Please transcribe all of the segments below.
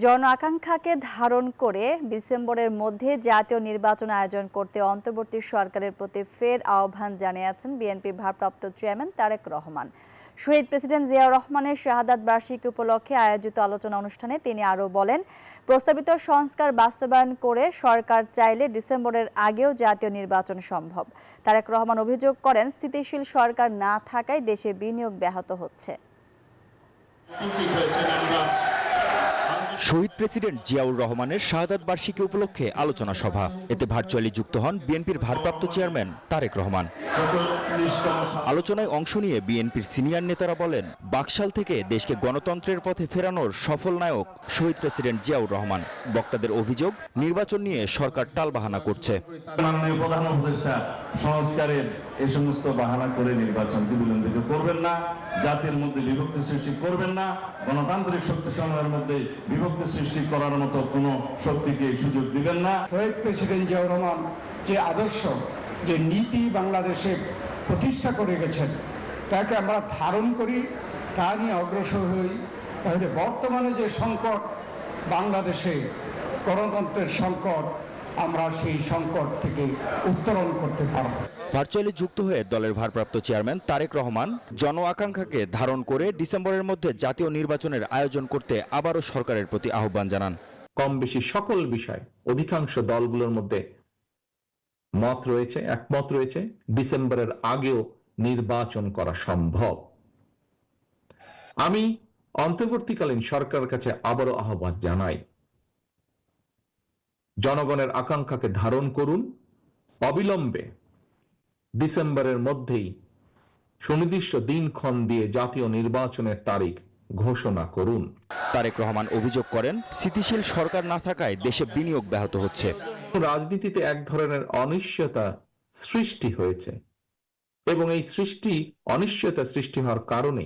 জন আকাঙ্ক্ষাকে ধারণ করে ডিসেম্বরের মধ্যে জাতীয় নির্বাচন আয়োজন করতে অন্তর্বর্তী সরকারের প্রতি ফের আহ্বান জানিয়েছেন বিএনপির ভারপ্রাপ্ত চেয়ারম্যান তারেক রহমান। শহীদ প্রেসিডেন্ট জিয়াউর রহমানের শাহাদাত বার্ষিকী উপলক্ষে আয়োজিত আলোচনা অনুষ্ঠানে তিনি আরও বলেন, প্রস্তাবিত সংস্কার বাস্তবায়ন করে সরকার চাইলে ডিসেম্বরের আগেও জাতীয় নির্বাচন সম্ভব। তারেক রহমান অভিযোগ করেন, স্থিতিশীল সরকার না থাকায় দেশে বিনিয়োগ ব্যাহত হচ্ছে। শহীদ প্রেসিডেন্ট জিয়াউর রহমানের শাহাদাত বার্ষিকী উপলক্ষে আলোচনা সভা। এতে ভার্চুয়ালি যুক্ত হন বিএনপির ভারপ্রাপ্ত চেয়ারম্যান তারেক রহমান। আলোচনায় অংশ নিয়ে বিএনপির সিনিয়র নেতারা বলেন, বাকশাল থেকে দেশকে গণতন্ত্রের পথে ফেরানোর সফল নায়ক শহীদ প্রেসিডেন্ট জিয়াউর রহমান। বক্তাদের অভিযোগ, নির্বাচন নিয়ে সরকার টালবাহানা করছে। মাননীয় প্রধান উপদেষ্টা সংস্কারের এই সমস্ত বাহানা করে নির্বাচনকে বিলম্বিত করবেন না, জাতির মধ্যে বিভক্তি সৃষ্টি করবেন না, গণতান্ত্রিক শক্তি সমূহের মধ্যে বিভক্তি সৃষ্টি করার মতো কোনো শক্তিকে সুযোগ দিবেন না। শহীদ প্রেসিডেন্ট জিয়াউর রহমান যে আদর্শ, যে নীতি বাংলাদেশে প্রতিষ্ঠা করে গেছেন, তাকে আমরা ধারণ করি, তা নিয়ে অগ্রসর হই, তাহলে বর্তমানে যে সংকট বাংলাদেশে, গণতন্ত্রের সংকট, আমরা সেই সংকট থেকে উত্তরণ করতে পারব। ভার্চুয়ালি যুক্ত হয়ে দলের ভারপ্রাপ্ত চেয়ারম্যান তারেক রহমান জন আকাঙ্ক্ষাকে ধারণ করে ডিসেম্বরের মধ্যে জাতীয় নির্বাচনের আয়োজন করতে আবারও সরকারের প্রতি আহ্বান জানান। কম বেশি সকল বিষয় অধিকাংশ দলগুলোর মধ্যে একমত রয়েছে ডিসেম্বরের আগেও নির্বাচন করা সম্ভব। আমি অন্তর্বর্তীকালীন সরকারের কাছে আবারও আহ্বান জানাই, জনগণের আকাঙ্ক্ষাকে ধারণ করুন, অবিলম্বে ডিসেম্বরের মধ্যেই সুনির্দিষ্ট দিনক্ষণ দিয়ে জাতীয় নির্বাচনের তারিখ ঘোষণা করুন। তারেক রহমান অভিযোগ করেন, স্থিতিশীল সরকার না থাকায় দেশে বিনিয়োগ ব্যাহত হচ্ছে। রাজনীতিতে এক ধরনের অনিশ্চয়তা সৃষ্টি হয়েছে এবং এই অনিশ্চয়তা সৃষ্টি হওয়ার কারণে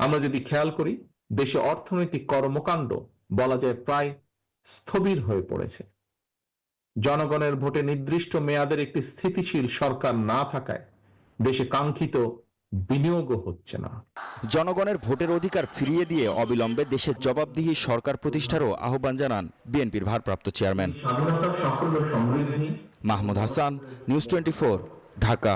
আমরা যদি খেয়াল করি, দেশে অর্থনৈতিক কর্মকাণ্ড বলা যায় প্রায় স্থবির হয়ে পড়েছে। জনগণের ভোটে নির্দিষ্ট মেয়াদের একটি স্থিতিশীল সরকার না থাকায় দেশে কাঙ্ক্ষিত বিনিয়োগও হচ্ছে না। জনগণের ভোটের অধিকার ফিরিয়ে দিয়ে অবিলম্বে দেশের জবাবদিহি সরকার প্রতিষ্ঠারও আহ্বান জানান বিএনপির ভারপ্রাপ্ত চেয়ারম্যান। স্বাধীনতা, সাফল্য, সমৃদ্ধি। মাহমুদ হাসান, নিউজ 24, ঢাকা।